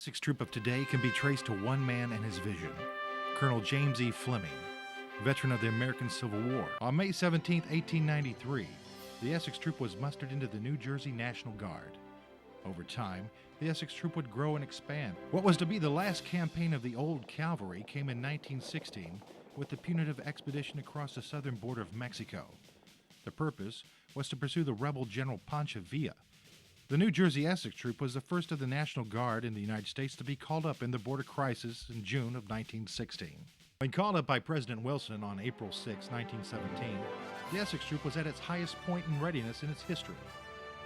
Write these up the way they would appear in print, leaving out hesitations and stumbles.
Essex Troop of today can be traced to one man and his vision, Colonel James E. Fleming, veteran of the American Civil War. On May 17, 1893, the Essex Troop was mustered into the New Jersey National Guard. Over time, the Essex Troop would grow and expand. What was to be the last campaign of the Old Cavalry came in 1916 with the punitive expedition across the southern border of Mexico. The purpose was to pursue the rebel General Pancho Villa. The New Jersey Essex Troop was the first of the National Guard in the United States to be called up in the border crisis in June of 1916. When called up by President Wilson on April 6, 1917, the Essex Troop was at its highest point in readiness in its history.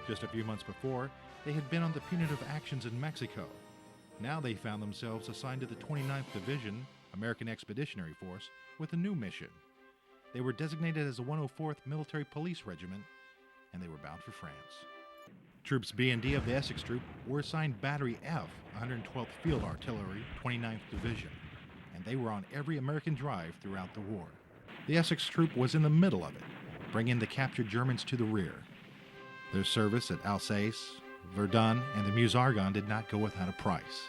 Just a few months before, they had been on the punitive actions in Mexico. Now they found themselves assigned to the 29th Division, American Expeditionary Force, with a new mission. They were designated as the 104th Military Police Regiment, and they were bound for France. Troops B and D of the Essex Troop were assigned Battery F, 112th Field Artillery, 29th Division, and they were on every American drive throughout the war. The Essex Troop was in the middle of it, bringing the captured Germans to the rear. Their service at Alsace, Verdun, and the Meuse-Argonne did not go without a price.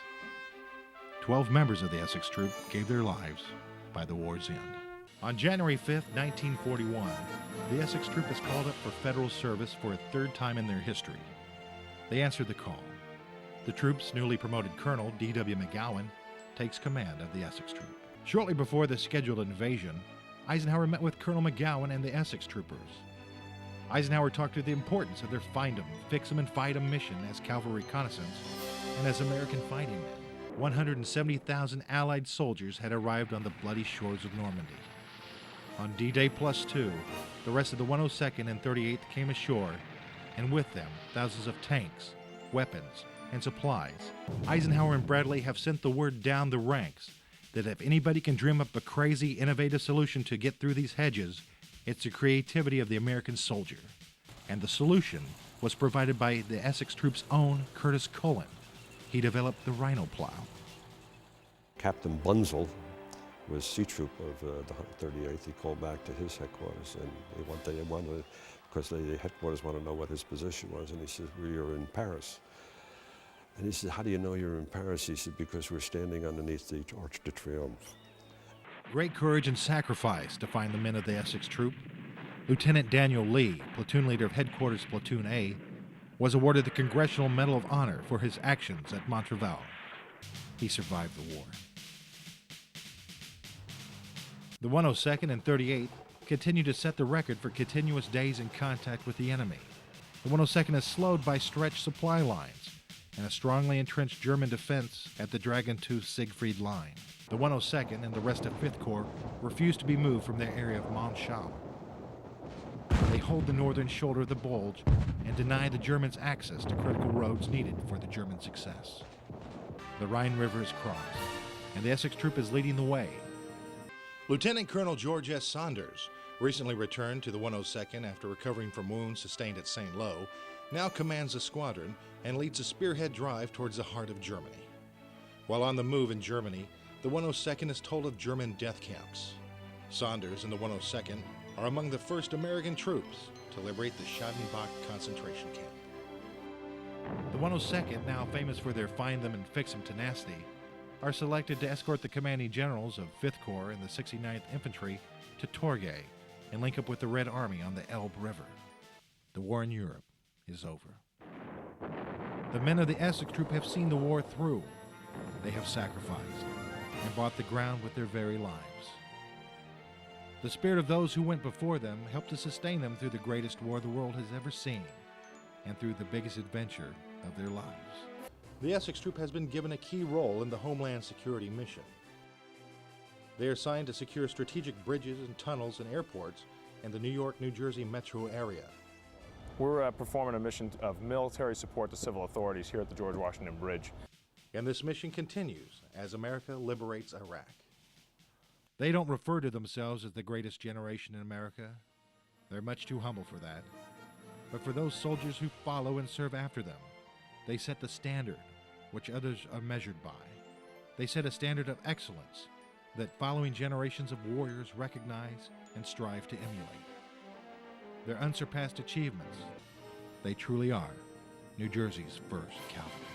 12 members of the Essex Troop gave their lives by the war's end. On January 5, 1941, the Essex Troop is called up for federal service for a third time in their history. They answered the call. The troop's newly promoted Colonel, D.W. McGowan, takes command of the Essex Troop. Shortly before the scheduled invasion, Eisenhower met with Colonel McGowan and the Essex Troopers. Eisenhower talked to the importance of their find 'em, fix 'em, and fight 'em mission as cavalry reconnaissance and as American fighting men. 170,000 Allied soldiers had arrived on the bloody shores of Normandy. On D-Day +2, the rest of the 102nd and 38th came ashore, and with them, thousands of tanks, weapons, and supplies. Eisenhower and Bradley have sent the word down the ranks that if anybody can dream up a crazy, innovative solution to get through these hedges, it's the creativity of the American soldier. And the solution was provided by the Essex Troop's own Curtis Cullen. He developed the Rhino plow. Captain Bunzel was C Troop of the 138th. He called back to his headquarters, and they wanted, because the headquarters wanted to know what his position was, and he said, "We are in Paris." And he said, "How do you know you're in Paris?" He said, "Because we're standing underneath the Arc de Triomphe." Great courage and sacrifice defined the men of the Essex Troop. Lieutenant Daniel Lee, platoon leader of Headquarters Platoon A, was awarded the Congressional Medal of Honor for his actions at Montrevel. He survived the war. The 102nd and 38th continued to set the record for continuous days in contact with the enemy. The 102nd is slowed by stretched supply lines and a strongly entrenched German defense at the Dragon-Tooth Siegfried Line. The 102nd and the rest of 5th Corps refused to be moved from their area of Montchal. They hold the northern shoulder of the Bulge and deny the Germans access to critical roads needed for the German success. The Rhine River is crossed, and the Essex Troop is leading the way. Lieutenant Colonel George S. Saunders, recently returned to the 102nd after recovering from wounds sustained at St. Lo, now commands a squadron and leads a spearhead drive towards the heart of Germany. While on the move in Germany, the 102nd is told of German death camps. Saunders and the 102nd are among the first American troops to liberate the Schadenbach concentration camp. The 102nd, now famous for their find them and fix them tenacity, are selected to escort the commanding generals of 5th Corps and the 69th Infantry to Torgay and link up with the Red Army on the Elbe River. The war in Europe is over. The men of the Essex Troop have seen the war through. They have sacrificed and bought the ground with their very lives. The spirit of those who went before them helped to sustain them through the greatest war the world has ever seen and through the biggest adventure of their lives. The Essex Troop has been given a key role in the Homeland Security mission. They are assigned to secure strategic bridges and tunnels and airports in the New York, New Jersey metro area. We're performing a mission of military support to civil authorities here at the George Washington Bridge. And this mission continues as America liberates Iraq. They don't refer to themselves as the greatest generation in America. They're much too humble for that. But for those soldiers who follow and serve after them, they set the standard which others are measured by. They set a standard of excellence that following generations of warriors recognize and strive to emulate. Their unsurpassed achievements, they truly are New Jersey's first cavalry.